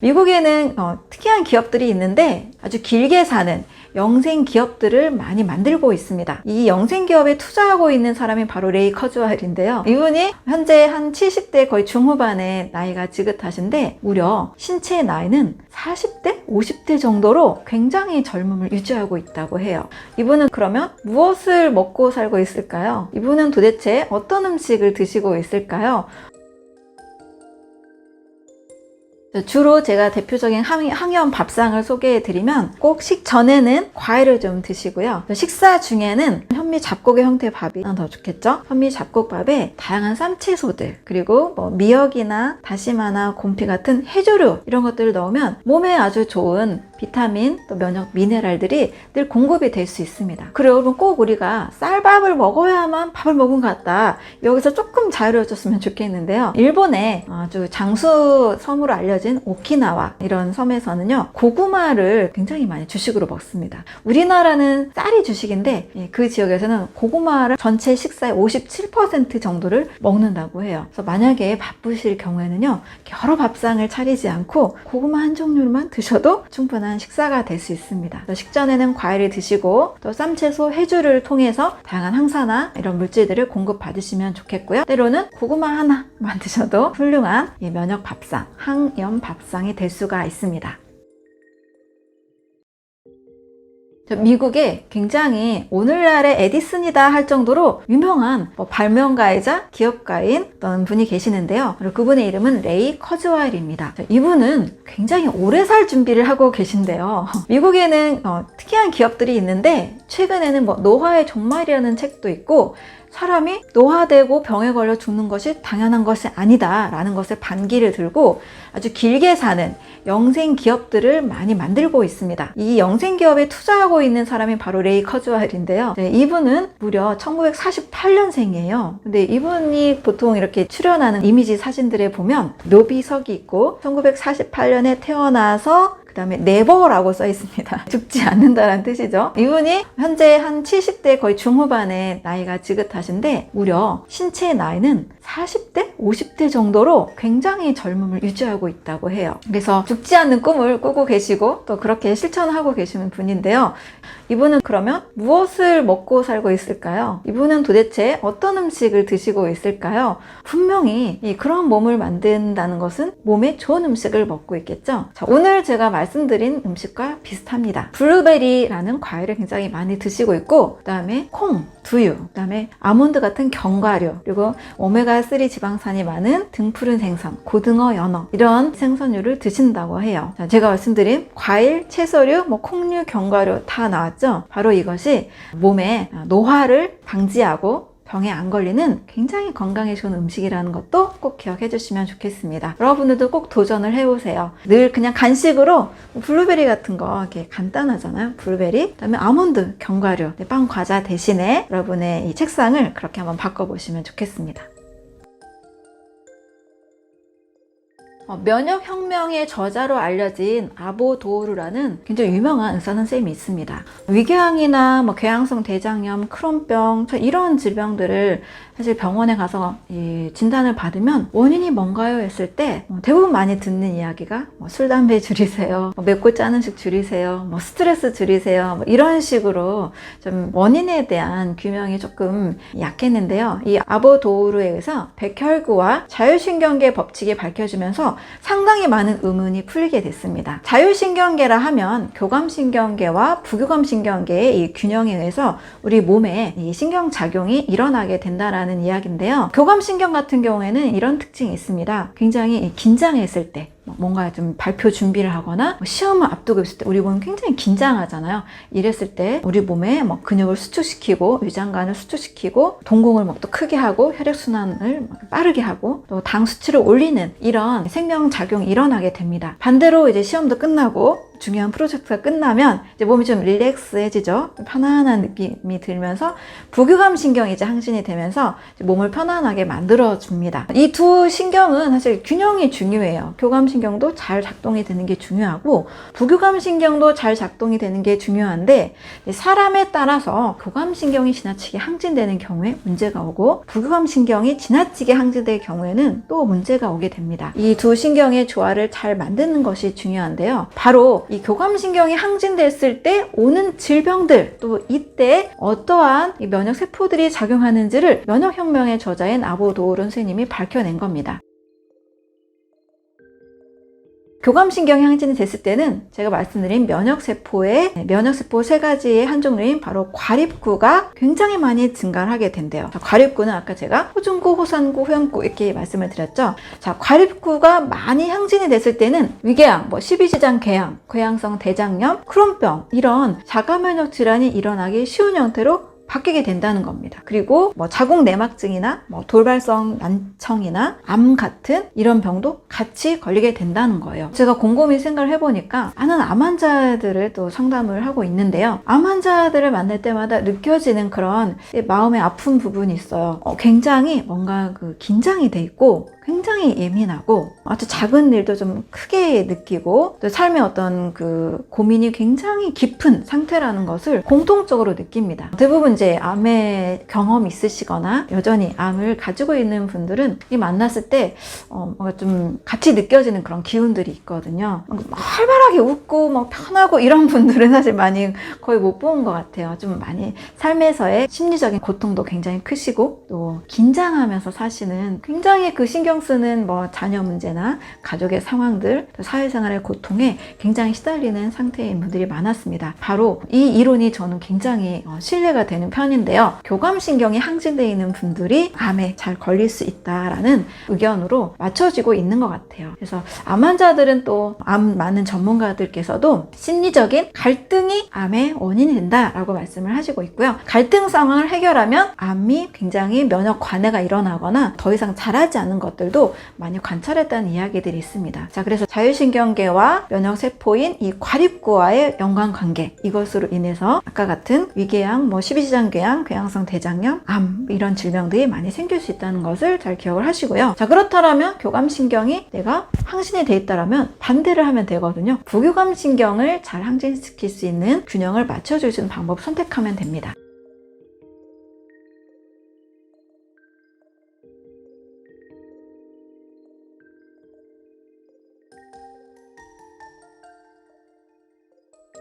미국에는 특이한 기업들이 있는데 아주 길게 사는 영생 기업들을 많이 만들고 있습니다. 이 영생 기업에 투자하고 있는 사람이 바로 레이 커즈와일인데요. 이분이 현재 한 70대 거의 중후반의 나이가 지긋하신데 무려 신체 나이는 40대, 50대 정도로 굉장히 젊음을 유지하고 있다고 해요. 이분은 그러면 무엇을 먹고 살고 있을까요? 이분은 도대체 어떤 음식을 드시고 있을까요? 주로 제가 대표적인 항염 밥상을 소개해드리면 꼭 식전에는 과일을 좀 드시고요. 식사 중에는 현미 잡곡의 형태의 밥이 더 좋겠죠. 현미 잡곡밥에 다양한 쌈채소들 그리고 미역이나 다시마나 곰피 같은 해조류 이런 것들을 넣으면 몸에 아주 좋은 비타민 또 면역 미네랄들이 늘 공급이 될 수 있습니다. 그리고 여러분 꼭 우리가 쌀밥을 먹어야만 밥을 먹은 것 같다. 여기서 조금 자유로워졌으면 좋겠는데요. 일본의 아주 장수 섬으로 알려진 오키나와 이런 섬에서는요 고구마를 굉장히 많이 주식으로 먹습니다. 우리나라는 쌀이 주식인데 그 지역에서는 고구마를 전체 식사의 57% 정도를 먹는다고 해요. 그래서 만약에 바쁘실 경우에는요 여러 밥상을 차리지 않고 고구마 한 종류만 드셔도 충분한 식사가 될 수 있습니다. 식전에는 과일을 드시고 또 쌈채소, 해조류를 통해서 다양한 항산화 이런 물질들을 공급받으시면 좋겠고요. 때로는 고구마 하나만 드셔도 훌륭한 면역 밥상, 항염 밥상이 될 수가 있습니다. 미국에 굉장히 오늘날의 에디슨이다 할 정도로 유명한 발명가이자 기업가인 어떤 분이 계시는데요. 그분의 이름은 레이 커즈와일입니다. 이분은 굉장히 오래 살 준비를 하고 계신데요. 미국에는 특이한 기업들이 있는데 최근에는 노화의 종말이라는 책도 있고 사람이 노화되고 병에 걸려 죽는 것이 당연한 것이 아니다 라는 것에 반기를 들고 아주 길게 사는 영생 기업들을 많이 만들고 있습니다. 이 영생 기업에 투자하고 있는 사람이 바로 레이 커즈와일인데요. 이분은 무려 1948년생이에요. 근데 이분이 보통 이렇게 출연하는 이미지 사진들에 보면 묘비석이 있고 1948년에 태어나서 그 다음에 never라고 써 있습니다. 죽지 않는다라는 뜻이죠. 이분이 현재 한 70대 거의 중후반의 나이가 지긋하신데 무려 신체 나이는 40대, 50대 정도로 굉장히 젊음을 유지하고 있다고 해요. 그래서 죽지 않는 꿈을 꾸고 계시고 또 그렇게 실천하고 계시는 분인데요. 이분은 그러면 무엇을 먹고 살고 있을까요? 이분은 도대체 어떤 음식을 드시고 있을까요? 분명히 그런 몸을 만든다는 것은 몸에 좋은 음식을 먹고 있겠죠. 자, 오늘 제가 말씀드린 음식과 비슷합니다. 블루베리라는 과일을 굉장히 많이 드시고 있고 그 다음에 콩, 두유, 그 다음에 아몬드 같은 견과류 그리고 오메가3 지방산이 많은 등푸른 생선, 고등어, 연어 이런 생선류를 드신다고 해요. 자, 제가 말씀드린 과일, 채소류, 콩류, 견과류 다 나왔죠? 바로 이것이 몸의 노화를 방지하고 병에 안 걸리는 굉장히 건강에 좋은 음식이라는 것도 꼭 기억해 주시면 좋겠습니다. 여러분들도 꼭 도전을 해보세요. 늘 그냥 간식으로 블루베리 같은 거 이렇게 간단하잖아요. 블루베리, 그다음에 아몬드, 견과류, 빵, 과자 대신에 여러분의 이 책상을 그렇게 한번 바꿔보시면 좋겠습니다. 면역혁명의 저자로 알려진 아보 도우르라는 굉장히 유명한 의사 선생님이 있습니다. 위궤양이나 궤양성 대장염, 크론병 이런 질병들을 사실 병원에 가서 진단을 받으면 원인이 뭔가요? 했을 때 대부분 많이 듣는 이야기가 술, 담배 줄이세요, 맵고 짠 음식 줄이세요, 스트레스 줄이세요 이런 식으로 좀 원인에 대한 규명이 조금 약했는데요. 이 아보 도우르에 의해서 백혈구와 자율신경계 법칙이 밝혀지면서 상당히 많은 의문이 풀리게 됐습니다. 자율신경계라 하면 교감신경계와 부교감신경계의 이 균형에 의해서 우리 몸에 이 신경작용이 일어나게 된다라는 이야기인데요. 교감신경 같은 경우에는 이런 특징이 있습니다. 굉장히 긴장했을 때 뭔가 좀 발표 준비를 하거나 시험을 앞두고 있을 때 우리 몸은 굉장히 긴장하잖아요. 이랬을 때 우리 몸에 근육을 수축시키고 위장관을 수축시키고 동공을 또 크게 하고 혈액순환을 빠르게 하고 또 당 수치를 올리는 이런 생명작용이 일어나게 됩니다. 반대로 이제 시험도 끝나고 중요한 프로젝트가 끝나면 이제 몸이 좀 릴렉스해지죠. 편안한 느낌이 들면서 부교감 신경이 이제 항진이 되면서 이제 몸을 편안하게 만들어 줍니다. 이 두 신경은 사실 균형이 중요해요. 교감 신경도 잘 작동이 되는 게 중요하고 부교감 신경도 잘 작동이 되는 게 중요한데 사람에 따라서 교감 신경이 지나치게 항진되는 경우에 문제가 오고 부교감 신경이 지나치게 항진될 경우에는 또 문제가 오게 됩니다. 이 두 신경의 조화를 잘 만드는 것이 중요한데요. 바로 이 교감신경이 항진됐을 때 오는 질병들, 또 이때 어떠한 이 면역세포들이 작용하는지를 면역혁명의 저자인 아보 도오른 선생님이 밝혀낸 겁니다. 교감신경이 항진이 됐을 때는 제가 말씀드린 면역세포 세 가지의 한 종류인 바로 과립구가 굉장히 많이 증가를 하게 된대요. 자, 과립구는 아까 제가 호중구, 호산구, 회음구 이렇게 말씀을 드렸죠. 자, 과립구가 많이 항진이 됐을 때는 위궤양, 12지장 궤양, 궤양성 대장염, 크론병 이런 자가면역 질환이 일어나기 쉬운 형태로 바뀌게 된다는 겁니다. 그리고 자궁 내막증이나 돌발성 난청이나 암 같은 이런 병도 같이 걸리게 된다는 거예요. 제가 곰곰이 생각을 해보니까 많은 암 환자들을 또 상담을 하고 있는데요. 암 환자들을 만날 때마다 느껴지는 그런 마음의 아픈 부분이 있어요. 굉장히 뭔가 긴장이 돼 있고 굉장히 예민하고 아주 작은 일도 좀 크게 느끼고 또 삶의 어떤 고민이 굉장히 깊은 상태라는 것을 공통적으로 느낍니다. 대부분 이제 암의 경험이 있으시거나 여전히 암을 가지고 있는 분들은 이 만났을 때 뭔가 좀 같이 느껴지는 그런 기운들이 있거든요. 활발하게 웃고 편하고 이런 분들은 사실 많이 거의 못 본 것 같아요. 좀 많이 삶에서의 심리적인 고통도 굉장히 크시고 또 긴장하면서 사시는 굉장히 신경 쓰는 자녀 문제나 가족의 상황들, 또 사회생활의 고통에 굉장히 시달리는 상태인 분들이 많았습니다. 바로 이 이론이 저는 굉장히 신뢰가 되는 편인데요. 교감신경이 항진되어 있는 분들이 암에 잘 걸릴 수 있다라는 의견으로 맞춰지고 있는 것 같아요. 그래서 암 환자들은 또 암 많은 전문가들께서도 심리적인 갈등이 암의 원인이 된다라고 말씀을 하시고 있고요. 갈등 상황을 해결하면 암이 굉장히 면역 관해가 일어나거나 더 이상 자라지 않은 것들도 많이 관찰했다는 이야기들이 있습니다. 자, 그래서 자율신경계와 면역세포인 이 과립구와의 연관관계, 이것으로 인해서 아까 같은 위궤양, 12지장궤양, 궤양성 대장염, 암 이런 질병들이 많이 생길 수 있다는 것을 잘 기억을 하시고요. 자, 그렇다면 교감신경이 내가 항진이 돼 있다라면 반대를 하면 되거든요. 부교감신경을 잘 항진시킬 수 있는 균형을 맞춰줄 수 있는 방법을 선택하면 됩니다.